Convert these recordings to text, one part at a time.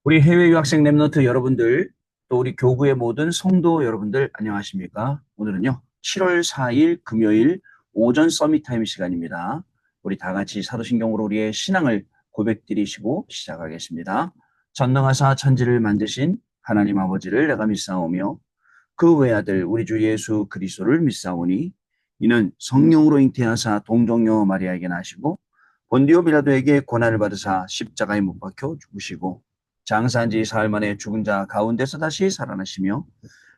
우리 해외 유학생 랩런트 여러분들, 또 우리 교구의 모든 성도 여러분들 안녕하십니까? 오늘은요, 7월 4일 금요일 오전 서밋 타임 시간입니다. 우리 다 같이 사도신경으로 우리의 신앙을 고백드리시고 시작하겠습니다. 전능하사 천지를 만드신 하나님 아버지를 내가 믿사오며 그 외아들 우리 주 예수 그리스도를 믿사오니 이는 성령으로 잉태하사 동정녀 마리아에게 나시고 본디오 빌라도에게 고난을 받으사 십자가에 못 박혀 죽으시고 장사한 지 사흘 만에 죽은 자 가운데서 다시 살아나시며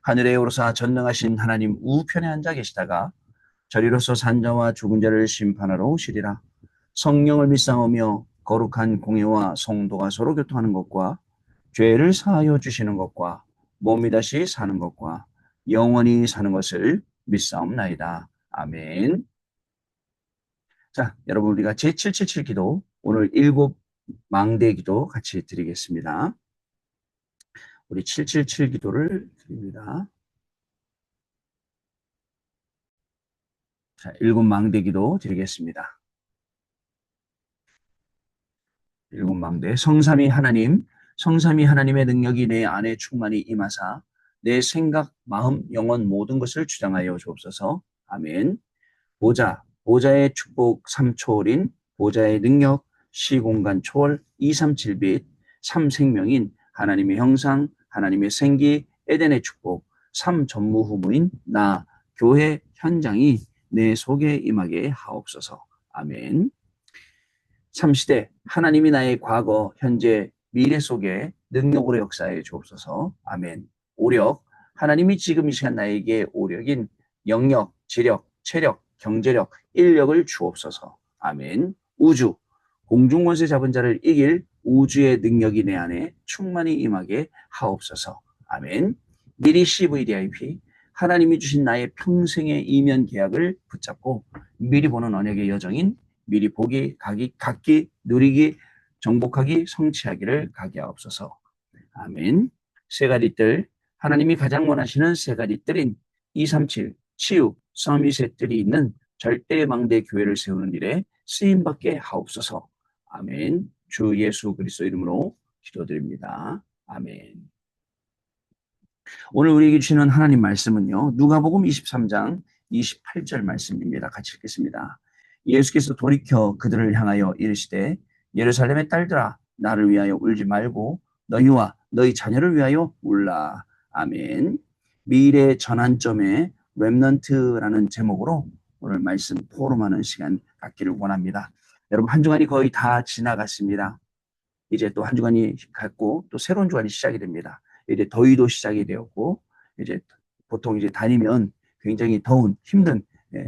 하늘에 오르사 전능하신 하나님 우편에 앉아 계시다가 저리로서 산자와 죽은 자를 심판하러 오시리라. 성령을 믿사오며 거룩한 공예와 성도가 서로 교통하는 것과 죄를 사하여 주시는 것과 몸이 다시 사는 것과 영원히 사는 것을 믿사옵나이다. 아멘. 자, 여러분 우리가 제777 기도 오늘 일곱 망대 기도 같이 드리겠습니다. 우리 777 기도를 드립니다. 자, 일곱 망대 기도 드리겠습니다. 일곱 망대. 성삼위 하나님의 능력이 내 안에 충만히 임하사 내 생각, 마음, 영혼 모든 것을 주장하여 주옵소서. 아멘. 보좌의 축복 3초월인 보좌의 능력, 시공간 초월 237빛, 3생명인 하나님의 형상, 하나님의 생기, 에덴의 축복, 3전무후무인 나, 교회 현장이 내 속에 임하게 하옵소서. 아멘. 3시대 하나님이 나의 과거, 현재, 미래 속에 능력으로 역사해 주옵소서. 아멘. 오력 하나님이 지금 이 시간 나에게 오력인 영역, 지력, 체력, 경제력, 인력을 주옵소서. 아멘. 우주 공중권세 잡은 자를 이길 우주의 능력이 내 안에 충만히 임하게 하옵소서. 아멘. 미리 CVDIP 하나님이 주신 나의 평생의 이면 계약을 붙잡고 미리 보는 언약의 여정인 미리 보기, 갖기, 누리기, 정복하기, 성취하기를 가게 하옵소서. 아멘. 세 가지 뜰, 하나님이 가장 원하시는 세 가지 뜰인 237, 치유, 서밋의 뜰이 있는 절대망대 교회를 세우는 일에 쓰임받게 하옵소서. 아멘. 주 예수 그리스도 이름으로 기도드립니다. 아멘. 오늘 우리에게 주시는 하나님 말씀은요. 누가복음 23장 28절 말씀입니다. 같이 읽겠습니다. 예수께서 돌이켜 그들을 향하여 이르시되 예루살렘의 딸들아 나를 위하여 울지 말고 너희와 너희 자녀를 위하여 울라. 아멘. 미래 전환점의 렘넌트라는 제목으로 오늘 말씀 포럼하는 시간 갖기를 원합니다. 여러분 한 주간이 거의 다 지나갔습니다. 이제 또 한 주간이 갔고 또 새로운 주간이 시작이 됩니다. 이제 더위도 시작이 되었고 이제 보통 이제 다니면 굉장히 더운 힘든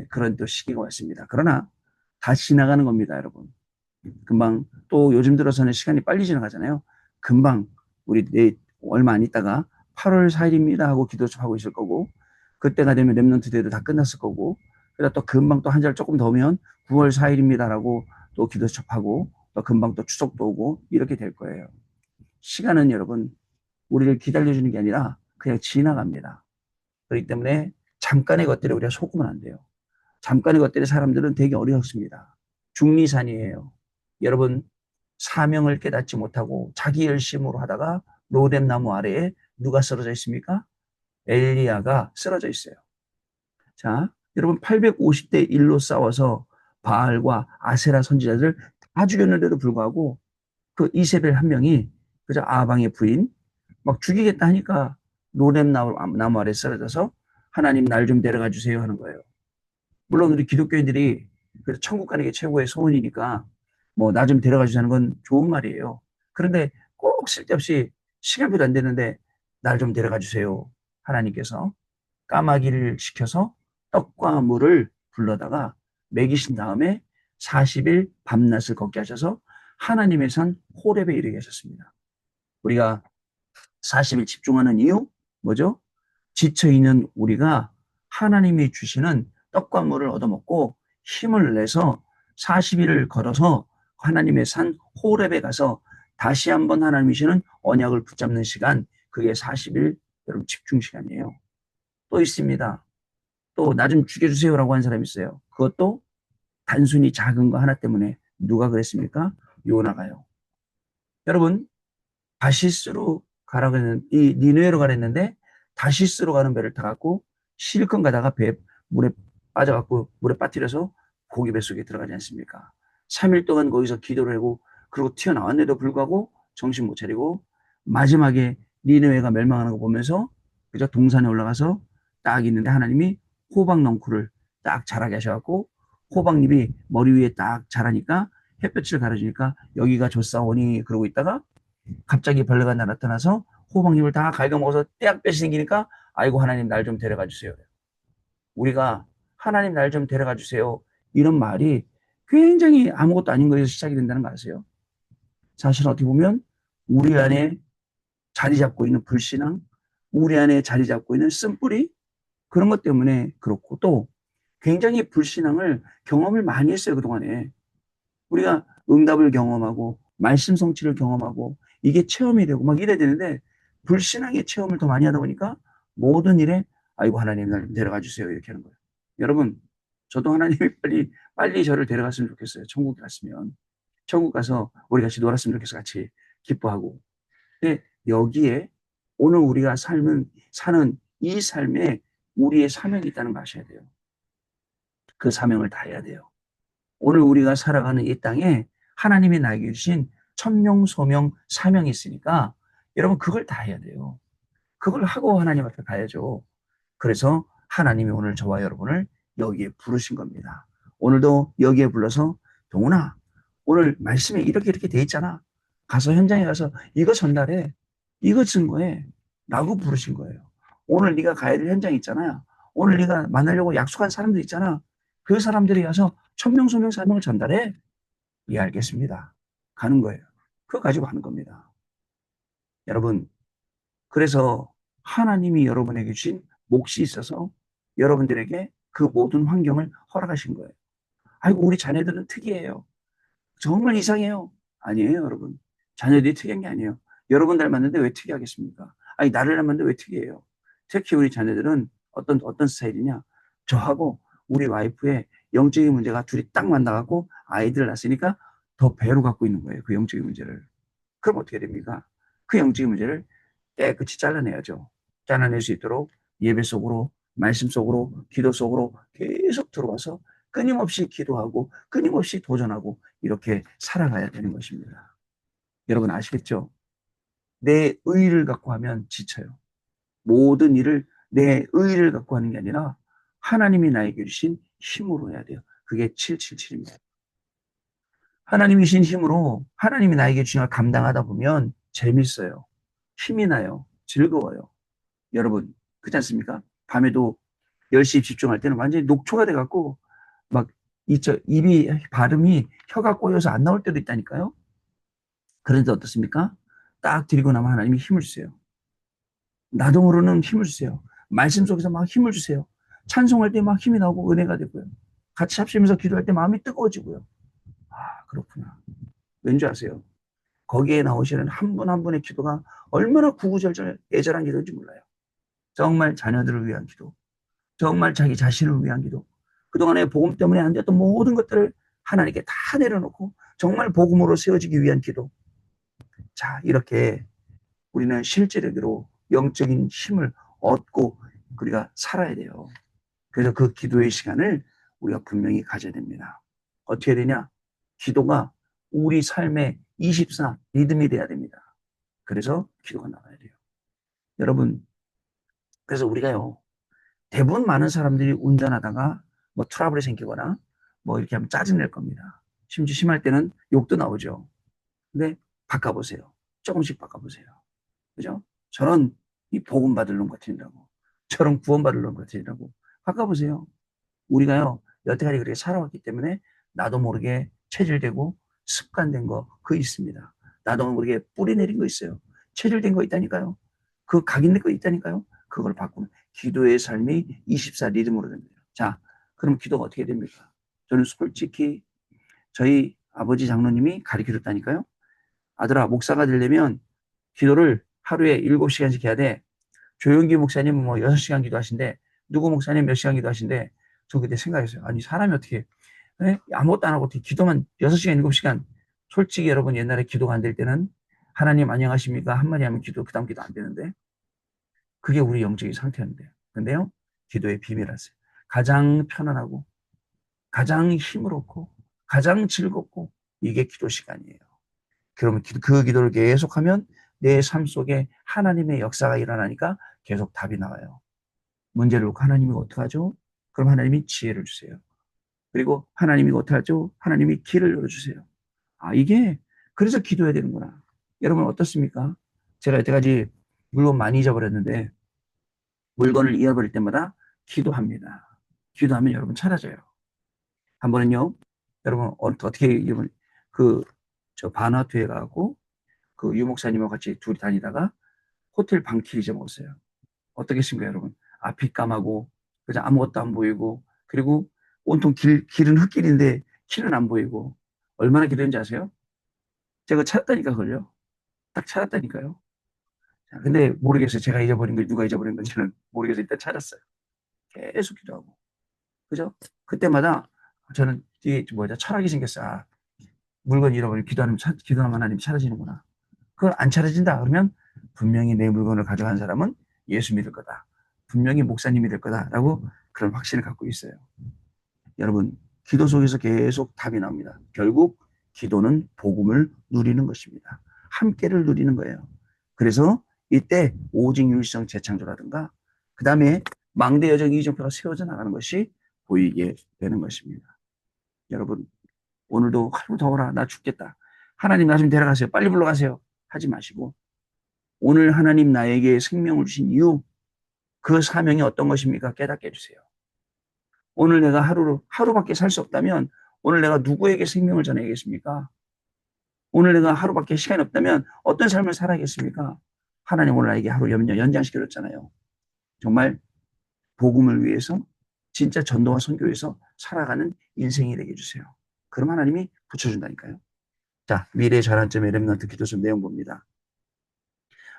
그런 또 시기가 왔습니다. 그러나 다 지나가는 겁니다, 여러분. 금방 또 요즘 들어서는 시간이 빨리 지나가잖아요. 금방 우리 얼마 안 있다가 8월 4일입니다 하고 기도 하고 있을 거고 그때가 되면 렘넌트 대도 다 끝났을 거고 그러다 또 금방 또 한 달 조금 더면 9월 4일입니다라고 또 기도 접하고 또 금방 또 추석도 오고 이렇게 될 거예요. 시간은 여러분 우리를 기다려주는 게 아니라 그냥 지나갑니다. 그렇기 때문에 잠깐의 것들에 우리가 속으면 안 돼요. 잠깐의 것들에 사람들은 되게 어리석습니다. 중리산이에요. 여러분 사명을 깨닫지 못하고 자기 열심으로 하다가 로뎀 나무 아래에 누가 쓰러져 있습니까? 엘리야가 쓰러져 있어요. 자, 여러분 850대 1로 싸워서 바알과 아세라 선지자들 다 죽였는데도 불구하고 그 이세벨 한 명이 그저 아방의 부인 막 죽이겠다 하니까 로뎀 나무 아래 쓰러져서 하나님 날 좀 데려가 주세요 하는 거예요. 물론 우리 기독교인들이 천국 가는 게 최고의 소원이니까 뭐 나 좀 데려가 주자는 건 좋은 말이에요. 그런데 꼭 쓸데없이 시간표도 안 되는데 날 좀 데려가 주세요. 하나님께서 까마귀를 시켜서 떡과 물을 불러다가 먹이신 다음에 40일 밤낮을 걷게 하셔서 하나님의 산 호렙에 이르게 하셨습니다. 우리가 40일 집중하는 이유 뭐죠? 지쳐있는 우리가 하나님이 주시는 떡과 물을 얻어먹고 힘을 내서 40일을 걸어서 하나님의 산 호렙에 가서 다시 한번 하나님이 주시는 언약을 붙잡는 시간 그게 40일 여러분 집중 시간이에요. 또 있습니다. 또 나 좀 죽여주세요라고 하는 사람이 있어요. 그것도 단순히 작은 거 하나 때문에 누가 그랬습니까? 요나가요. 여러분 다시스로 가라고 했는데, 이 니느웨로 가랬는데 다시스로 가는 배를 타갖고 실컷 가다가 배 물에 빠져갖고 물에 빠뜨려서 고기 뱃속에 들어가지 않습니까? 3일 동안 거기서 기도를 하고 그리고 튀어나왔는데도 불구하고 정신 못 차리고 마지막에 니느웨가 멸망하는 거 보면서 그저 동산에 올라가서 딱 있는데 하나님이 호박 넝쿨을 딱 자라게 하셔갖고 호박잎이 머리 위에 딱 자라니까 햇볕을 가려주니까 여기가 좋사오니 그러고 있다가 갑자기 벌레가 나타나서 호박잎을 다 갉아먹어서 떼약볕이 생기니까 아이고 하나님 날 좀 데려가 주세요. 우리가 하나님 날 좀 데려가 주세요. 이런 말이 굉장히 아무것도 아닌 거에서 시작이 된다는 거 아세요? 사실 어떻게 보면 우리 안에 자리 잡고 있는 불신앙, 우리 안에 자리 잡고 있는 쓴뿌리 그런 것 때문에 그렇고 또 굉장히 불신앙을 경험을 많이 했어요. 그동안에. 우리가 응답을 경험하고 말씀 성취를 경험하고 이게 체험이 되고 막 이래야 되는데 불신앙의 체험을 더 많이 하다 보니까 모든 일에 아이고 하나님 날 데려가 주세요 이렇게 하는 거예요. 여러분 저도 하나님이 빨리 저를 데려갔으면 좋겠어요. 천국에 갔으면 천국 가서 우리 같이 놀았으면 좋겠어 같이 기뻐하고. 근데 여기에 오늘 우리가 사는 이 삶에 우리의 사명이 있다는 걸 아셔야 돼요. 그 사명을 다해야 돼요. 오늘 우리가 살아가는 이 땅에 하나님이 나에게 주신 천명, 소명, 사명이 있으니까 여러분 그걸 다 해야 돼요. 그걸 하고 하나님 앞에 가야죠. 그래서 하나님이 오늘 저와 여러분을 여기에 부르신 겁니다. 오늘도 여기에 불러서 동훈아 오늘 말씀에 이렇게 돼 있잖아. 가서 현장에 가서 이거 전달해. 이거 증거해. 라고 부르신 거예요. 오늘 네가 가야 될 현장 있잖아. 오늘 네가 만나려고 약속한 사람들 있잖아. 그 사람들이 가서 천명소명 사명을 전달해. 예, 알겠습니다. 가는 거예요. 그거 가지고 하는 겁니다. 여러분, 그래서 하나님이 여러분에게 주신 몫이 있어서 여러분들에게 그 모든 환경을 허락하신 거예요. 아이고, 우리 자녀들은 특이해요. 정말 이상해요. 아니에요, 여러분. 자녀들이 특이한 게 아니에요. 여러분 닮았는데 왜 특이하겠습니까? 아니, 나를 닮았는데 왜 특이해요? 특히 우리 자녀들은 어떤 스타일이냐? 저하고 우리 와이프의 영적인 문제가 둘이 딱 만나갖고 아이들을 낳았으니까 더 배로 갖고 있는 거예요. 그 영적인 문제를. 그럼 어떻게 됩니까? 그 영적인 문제를 깨끗이 잘라내야죠. 잘라낼 수 있도록 예배 속으로, 말씀 속으로, 기도 속으로 계속 들어와서 끊임없이 기도하고 끊임없이 도전하고 이렇게 살아가야 되는 것입니다. 여러분 아시겠죠? 내 의의를 갖고 하면 지쳐요. 모든 일을 내 의의를 갖고 하는 게 아니라 하나님이 나에게 주신 힘으로 해야 돼요. 그게 777입니다. 하나님이 주신 힘으로 하나님이 나에게 주신 걸 감당하다 보면 재밌어요. 힘이 나요. 즐거워요. 여러분, 그렇지 않습니까? 밤에도 열심히 집중할 때는 완전히 녹초가 돼갖고 막 입이 발음이 혀가 꼬여서 안 나올 때도 있다니까요. 그런데 어떻습니까? 딱 드리고 나면 하나님이 힘을 주세요. 나도 모르는 힘을 주세요. 말씀 속에서 막 힘을 주세요. 찬송할 때 막 힘이 나오고 은혜가 되고요. 같이 합치면서 기도할 때 마음이 뜨거워지고요. 아, 그렇구나. 왠지 아세요? 거기에 나오시는 한 분 한 분의 기도가 얼마나 구구절절 애절한 기도인지 몰라요. 정말 자녀들을 위한 기도, 정말 자기 자신을 위한 기도, 그동안에 복음 때문에 안 됐던 모든 것들을 하나님께 다 내려놓고 정말 복음으로 세워지기 위한 기도. 자, 이렇게 우리는 실제적으로 영적인 힘을 얻고 우리가 살아야 돼요. 그래서 그 기도의 시간을 우리가 분명히 가져야 됩니다. 어떻게 되냐? 기도가 우리 삶의 24 리듬이 돼야 됩니다. 그래서 기도가 나가야 돼요. 여러분, 그래서 우리가요, 대부분 많은 사람들이 운전하다가 뭐 트러블이 생기거나 뭐 이렇게 하면 짜증낼 겁니다. 심지어 심할 때는 욕도 나오죠. 근데 바꿔보세요. 조금씩 바꿔보세요. 그죠? 저런 이 복음 받을 놈 같으라고. 저런 구원 받을 놈 같으라고. 바꿔보세요. 우리가요, 여태까지 그렇게 살아왔기 때문에 나도 모르게 체질되고 습관된 거 그 있습니다. 나도 모르게 뿌리 내린 거 있어요. 체질된 거 있다니까요. 그 각인된 거 있다니까요. 그걸 바꾸면 기도의 삶이 24 리듬으로 됩니다. 자, 그럼 기도가 어떻게 됩니까? 저는 솔직히 저희 아버지 장로님이 가르쳐 줬다니까요. 아들아, 목사가 되려면 기도를 하루에 7시간씩 해야 돼. 조용기 목사님은 뭐 6시간 기도하신대. 누구 목사님 몇 시간 기도하신대. 저 그때 생각했어요. 아니, 사람이 어떻게, 네? 아무것도 안 하고 어떻게 기도만 6시간, 7시간. 솔직히 여러분 옛날에 기도가 안 될 때는 하나님 안녕하십니까? 한마디 하면 기도, 그 다음 기도 안 되는데. 그게 우리 영적인 상태인데. 근데요, 기도의 비밀이었어요. 가장 편안하고, 가장 힘을 얻고, 가장 즐겁고, 이게 기도 시간이에요. 그러면 그 기도를 계속하면 내 삶 속에 하나님의 역사가 일어나니까 계속 답이 나와요. 문제를 놓고 하나님이 어떻게 하죠? 그럼 하나님이 지혜를 주세요. 그리고 하나님이 어떻게 하죠? 하나님이 길을 열어주세요. 아, 이게 그래서 기도해야 되는구나. 여러분 어떻습니까? 제가 여태까지 물건 많이 잊어버렸는데 물건을 잃어버릴 때마다 기도합니다. 기도하면 여러분 찾아져요. 한 번은요, 여러분 어떻게 그저 바나투에 가고 그 유목사님하고 같이 둘이 다니다가 호텔 방키 잊어먹었어요. 어떻겠습니까, 여러분? 앞이 까마고 그냥 아무것도 안 보이고 그리고 온통 길은 흙길인데 길은 안 보이고 얼마나 기도했는지 아세요? 제가 찾았다니까 걸요. 딱 찾았다니까요. 자, 근데 모르겠어요. 제가 잊어버린 걸 누가 잊어버린 건지는 모르겠어요. 일단 찾았어요. 계속 기도하고. 그죠? 그때마다 저는 이게 뭐냐 철학이 생겼어. 아, 물건 잃어버리면 기도하면 하나님 찾아지는구나. 그걸 안 찾아진다 그러면 분명히 내 물건을 가져간 사람은 예수 믿을 거다. 분명히 목사님이 될 거다라고 그런 확신을 갖고 있어요. 여러분, 기도 속에서 계속 답이 나옵니다. 결국 기도는 복음을 누리는 것입니다. 함께를 누리는 거예요. 그래서 이때 오직률성 재창조라든가 그 다음에 망대 여정 이정표가 세워져 나가는 것이 보이게 되는 것입니다. 여러분, 오늘도 하루 더워라 나 죽겠다. 하나님 나 좀 데려가세요. 빨리 불러가세요. 하지 마시고 오늘 하나님 나에게 생명을 주신 이유 그 사명이 어떤 것입니까? 깨닫게 해주세요. 오늘 내가 하루밖에 살 수 없다면 오늘 내가 누구에게 생명을 전해야겠습니까? 오늘 내가 하루밖에 시간이 없다면 어떤 삶을 살아야겠습니까? 하나님 오늘 나에게 하루 연장시켜줬잖아요. 정말 복음을 위해서 진짜 전도와 선교에서 살아가는 인생이 되게 해주세요. 그럼 하나님이 붙여준다니까요. 자, 미래의 전환점의 렘넌트 기도서 내용 봅니다.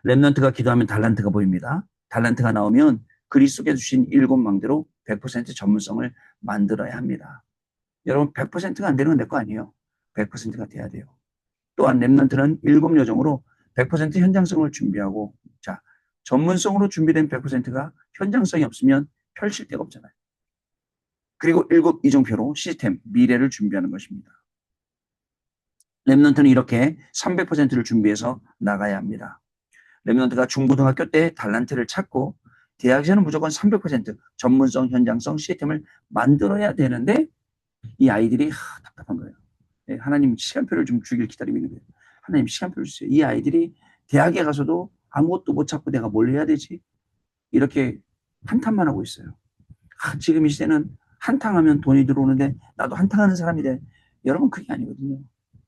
렘넌트가 기도하면 달란트가 보입니다. 달란트가 나오면 그리스도께서 주신 7망대로 100% 전문성을 만들어야 합니다. 여러분 100%가 안 되는 건 내 거 아니에요. 100%가 돼야 돼요. 또한 렘넌트는 7여정으로 100% 현장성을 준비하고 자 전문성으로 준비된 100%가 현장성이 없으면 펼칠 데가 없잖아요. 그리고 7 이정표로 시스템, 미래를 준비하는 것입니다. 렘넌트는 이렇게 300%를 준비해서 나가야 합니다. 렘넌트가 중고등학교 때 달란트를 찾고 대학에서는 무조건 300% 전문성, 현장성 시스템을 만들어야 되는데 이 아이들이 답답한 거예요. 네, 하나님 시간표를 좀 주길 기다리고 있는 거예요. 하나님 시간표를 주세요. 이 아이들이 대학에 가서도 아무것도 못 찾고 내가 뭘 해야 되지? 이렇게 한탄만 하고 있어요. 지금 이 시대는 한탕하면 돈이 들어오는데 나도 한탕하는 사람이 돼. 여러분 그게 아니거든요.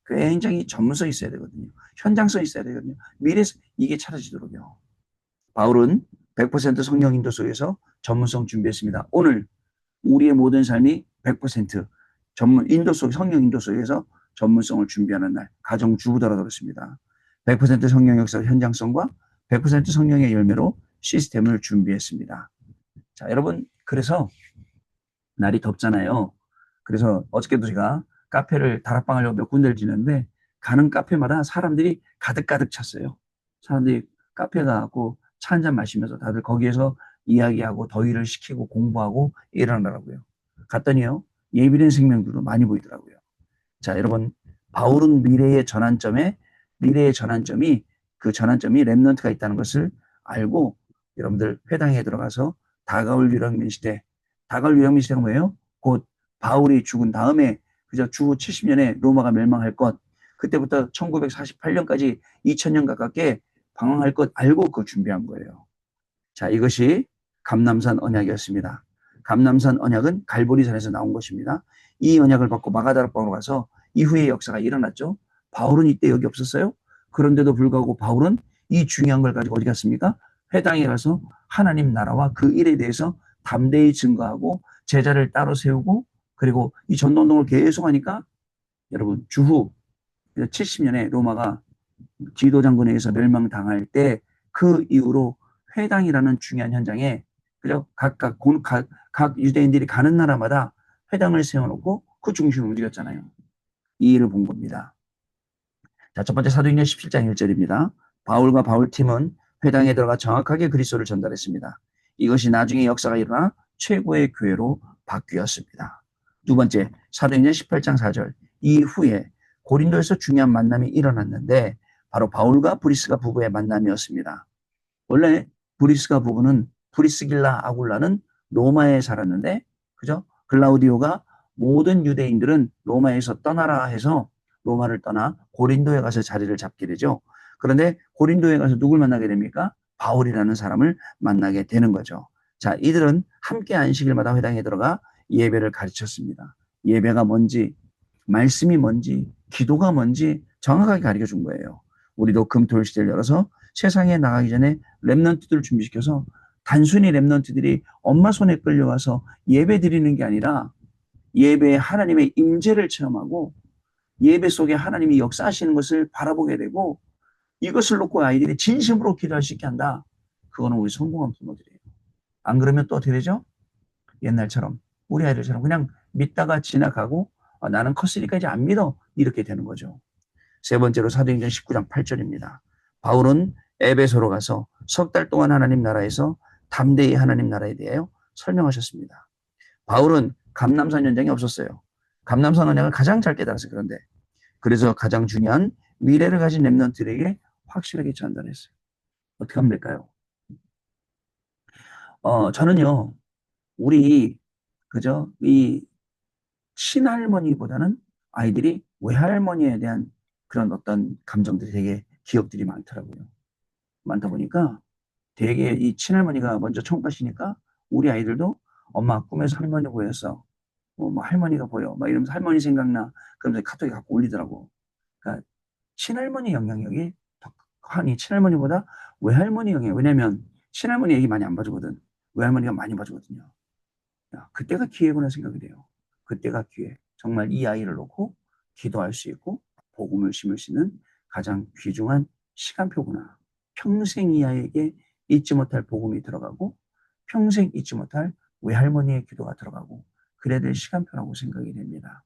굉장히 전문성 있어야 되거든요. 현장성 있어야 되거든요. 미래에서 이게 찾아지도록요. 바울은 100% 성령 인도 속에서 전문성 준비했습니다. 오늘 우리의 모든 삶이 100% 인도 속 성령 인도 속에서 전문성을 준비하는 날 가정 주부더라 그렇습니다. 100% 성령 역사 현장성과 100% 성령의 열매로 시스템을 준비했습니다. 자, 여러분 그래서 날이 덥잖아요. 그래서 어저께도 제가 카페를 다락방을 몇 군데를 지는데 가는 카페마다 사람들이 가득가득 찼어요. 사람들이 카페 가고 차 한잔 마시면서 다들 거기에서 이야기하고 더위를 식히고 공부하고 일하느라고요. 갔더니요. 예비된 생명들도 많이 보이더라고요. 자, 여러분 바울은 미래의 전환점이 그 전환점이 렘넌트가 있다는 것을 알고 여러분들 회당에 들어가서 다가올 유랑민 시대 다가올 유랑민 시대가 뭐예요? 곧 바울이 죽은 다음에 그저 주 70년에 로마가 멸망할 것 그때부터 1948년까지 2000년 가깝게 방황할 것 알고 그걸 준비한 거예요. 자, 이것이 감람산 언약이었습니다. 감람산 언약은 갈보리산에서 나온 것입니다. 이 언약을 받고 마가다락방으로 가서 이후의 역사가 일어났죠. 바울은 이때 여기 없었어요. 그런데도 불구하고 바울은 이 중요한 걸 가지고 어디 갔습니까? 회당에 가서 하나님 나라와 그 일에 대해서 담대히 증거하고 제자를 따로 세우고 그리고 이 전도운동을 계속하니까 여러분 주후 70년에 로마가 지도장군에 의해서 멸망당할 때 그 이후로 회당이라는 중요한 현장에 그죠? 각 유대인들이 가는 나라마다 회당을 세워놓고 그 중심을 움직였잖아요. 이 일을 본 겁니다. 자, 첫 번째 사도행전 17장 1절입니다. 바울과 바울팀은 회당에 들어가 정확하게 그리스도를 전달했습니다. 이것이 나중에 역사가 일어나 최고의 교회로 바뀌었습니다. 두 번째 사도행전 18장 4절. 이후에 고린도에서 중요한 만남이 일어났는데 바로 바울과 브리스가 부부의 만남이었습니다. 원래 브리스가 부부는 브리스길라 아굴라는 로마에 살았는데 그죠? 글라우디오가 모든 유대인들은 로마에서 떠나라 해서 로마를 떠나 고린도에 가서 자리를 잡게 되죠. 그런데 고린도에 가서 누굴 만나게 됩니까? 바울이라는 사람을 만나게 되는 거죠. 자, 이들은 함께 안식일마다 회당에 들어가 예배를 가르쳤습니다. 예배가 뭔지, 말씀이 뭔지, 기도가 뭔지 정확하게 가르쳐 준 거예요. 우리도 금토일 시대를 열어서 세상에 나가기 전에 랩런트들을 준비시켜서 단순히 랩런트들이 엄마 손에 끌려와서 예배 드리는 게 아니라 예배에 하나님의 임재를 체험하고 예배 속에 하나님이 역사하시는 것을 바라보게 되고 이것을 놓고 아이들이 진심으로 기도할 수 있게 한다. 그거는 우리 성공한 부모들이에요. 안 그러면 또 어떻게 되죠? 옛날처럼 우리 아이들처럼 그냥 믿다가 지나가고 나는 컸으니까 이제 안 믿어 이렇게 되는 거죠. 세 번째로 사도행전 19장 8절입니다. 바울은 에베소로 가서 석 달 동안 하나님 나라에서 담대히 하나님 나라에 대하여 설명하셨습니다. 바울은 감람산 현장에 없었어요. 감람산 언약을 가장 잘 깨달았어요. 그런데 그래서 가장 중요한 미래를 가진 렘넌트들에게 확실하게 전달했어요. 어떻게 하면 될까요? 저는요, 우리 그저 이 친할머니보다는 아이들이 외할머니에 대한 그런 어떤 감정들이 되게 기억들이 많더라고요. 많다 보니까 되게 이 친할머니가 먼저 처음 가시니까 우리 아이들도 엄마 꿈에서 할머니 보였어. 뭐 할머니가 보여. 막 이러면서 할머니 생각나. 그러면서 카톡에 갖고 올리더라고. 그러니까 친할머니 영향력이 더 하니 친할머니보다 외할머니 영향. 왜냐면 친할머니 얘기 많이 안 봐주거든. 외할머니가 많이 봐주거든요. 야, 그때가 기회구나 생각이 돼요. 그때가 기회. 정말 이 아이를 놓고 기도할 수 있고 복음을 심을 수 있는 가장 귀중한 시간표구나. 평생 이 아이에게 잊지 못할 복음이 들어가고 평생 잊지 못할 외할머니의 기도가 들어가고 그래야 될 시간표라고 생각이 됩니다.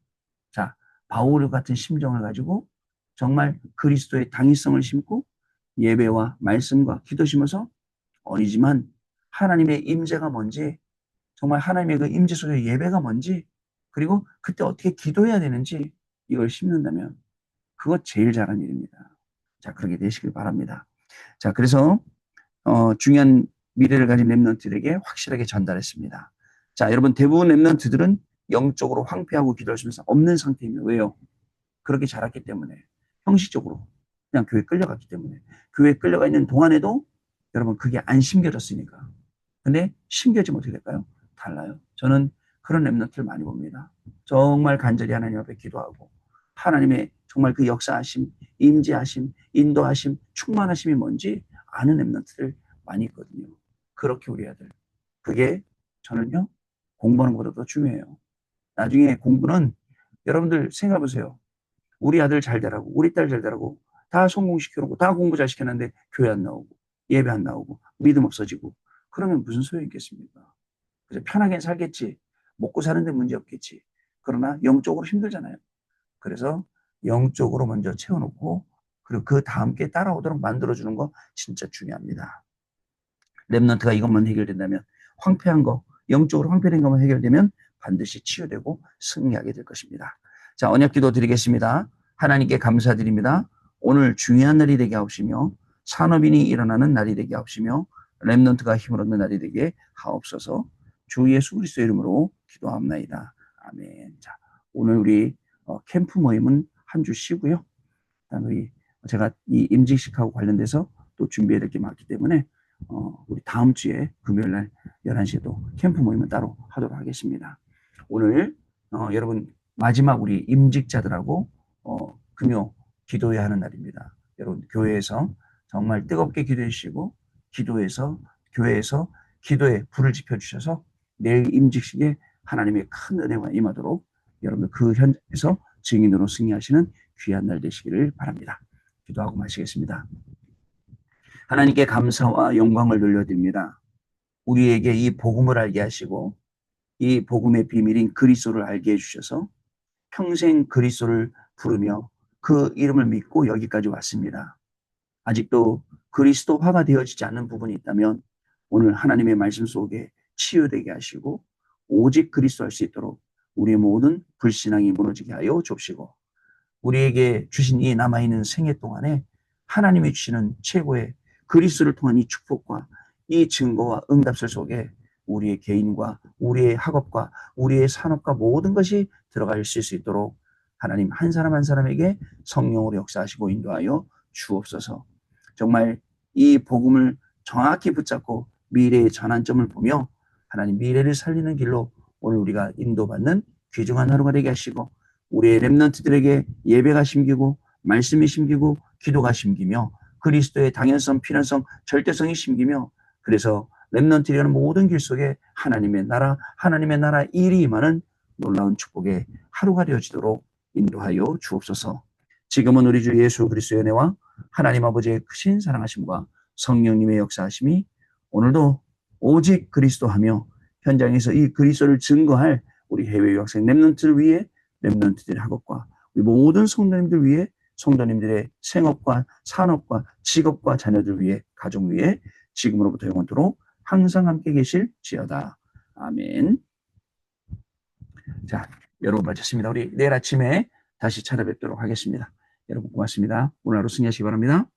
자, 바울 같은 심정을 가지고 정말 그리스도의 당위성을 심고 예배와 말씀과 기도 심어서 어리지만 하나님의 임재가 뭔지 정말 하나님의 그 임재 속의 예배가 뭔지 그리고 그때 어떻게 기도해야 되는지 이걸 심는다면 그것 제일 잘한 일입니다. 자, 그렇게 되시길 바랍니다. 자, 그래서 중요한 미래를 가진 렘넌트들에게 확실하게 전달했습니다. 자, 여러분 대부분 렘넌트들은 영적으로 황폐하고 기도할 수 없는 상태입니다. 왜요? 그렇게 자랐기 때문에 형식적으로 그냥 교회 끌려갔기 때문에 교회 끌려가 있는 동안에도 여러분 그게 안 심겨졌으니까. 근데 심겨지면 어떻게 될까요? 달라요. 저는 그런 렘넌트를 많이 봅니다. 정말 간절히 하나님 앞에 기도하고 하나님의 정말 그 역사하심, 임재하심, 인도하심, 충만하심이 뭔지 아는 렘넌트들 많이 있거든요. 그렇게 우리 아들. 그게 저는요 공부하는 것보다 더 중요해요. 나중에 공부는 여러분들 생각해 보세요. 우리 아들 잘 되라고, 우리 딸 잘 되라고 다 성공시켜놓고 다 공부 잘 시켰는데 교회 안 나오고 예배 안 나오고 믿음 없어지고 그러면 무슨 소용이 있겠습니까? 그래서 편하게 살겠지. 먹고 사는데 문제 없겠지. 그러나 영적으로 힘들잖아요. 그래서 영적으로 먼저 채워놓고 그리고 그 다음 게 따라오도록 만들어주는 거 진짜 중요합니다. 랩런트가 이것만 해결된다면 황폐한 거, 영적으로 황폐된 것만 해결되면 반드시 치유되고 승리하게 될 것입니다. 자, 언약기도 드리겠습니다. 하나님께 감사드립니다. 오늘 중요한 날이 되게 하옵시며 산업인이 일어나는 날이 되게 하옵시며 랩런트가 힘을 얻는 날이 되게 하옵소서. 주 예수 그리스도의 이름으로 기도합나이다. 아멘. 자, 오늘 우리 캠프 모임은 한 주 쉬고요. 우리 제가 이 임직식하고 관련돼서 또 준비해야 될 게 많기 때문에 우리 다음 주에 금요일 날 11시에도 캠프 모임을 따로 하도록 하겠습니다. 오늘 여러분 마지막 우리 임직자들하고 금요 기도해야 하는 날입니다. 여러분 교회에서 정말 뜨겁게 기도해 주시고 기도해서 교회에서 기도에 불을 지펴 주셔서 내일 임직식에 하나님의 큰 은혜가 임하도록 여러분들 그 현장에서 증인으로 승리하시는 귀한 날 되시기를 바랍니다. 기도하고 마치겠습니다. 하나님께 감사와 영광을 돌려드립니다. 우리에게 이 복음을 알게 하시고 이 복음의 비밀인 그리스도를 알게 해주셔서 평생 그리스도를 부르며 그 이름을 믿고 여기까지 왔습니다. 아직도 그리스도화가 되어지지 않는 부분이 있다면 오늘 하나님의 말씀 속에 치유되게 하시고 오직 그리스도 할 수 있도록 우리의 모든 불신앙이 무너지게 하여 줍시고 우리에게 주신 이 남아있는 생애 동안에 하나님이 주시는 최고의 그리스도를 통한 이 축복과 이 증거와 응답설 속에 우리의 개인과 우리의 학업과 우리의 산업과 모든 것이 들어갈 수 있도록 하나님 한 사람 한 사람에게 성령으로 역사하시고 인도하여 주옵소서. 정말 이 복음을 정확히 붙잡고 미래의 전환점을 보며 하나님 미래를 살리는 길로 오늘 우리가 인도받는 귀중한 하루가 되게 하시고 우리의 렘넌트들에게 예배가 심기고 말씀이 심기고 기도가 심기며 그리스도의 당연성, 필연성, 절대성이 심기며 그래서 렘넌트라는 모든 길 속에 하나님의 나라 일이 임하는 놀라운 축복의 하루가 되어지도록 인도하여 주옵소서. 지금은 우리 주 예수 그리스도의 은혜와 하나님 아버지의 크신 사랑하심과 성령님의 역사하심이 오늘도 오직 그리스도하며 현장에서 이 그리스도를 증거할 우리 해외 유학생 렘넌트를 위해 렘넌트들의 학업과 우리 모든 성도님들 위해 성도님들의 생업과 산업과 직업과 자녀들 위해 가족 위해 지금으로부터 영원토록 항상 함께 계실지어다. 아멘. 자, 여러분 마쳤습니다. 우리 내일 아침에 다시 찾아뵙도록 하겠습니다. 여러분 고맙습니다. 오늘 하루 승리하시기 바랍니다.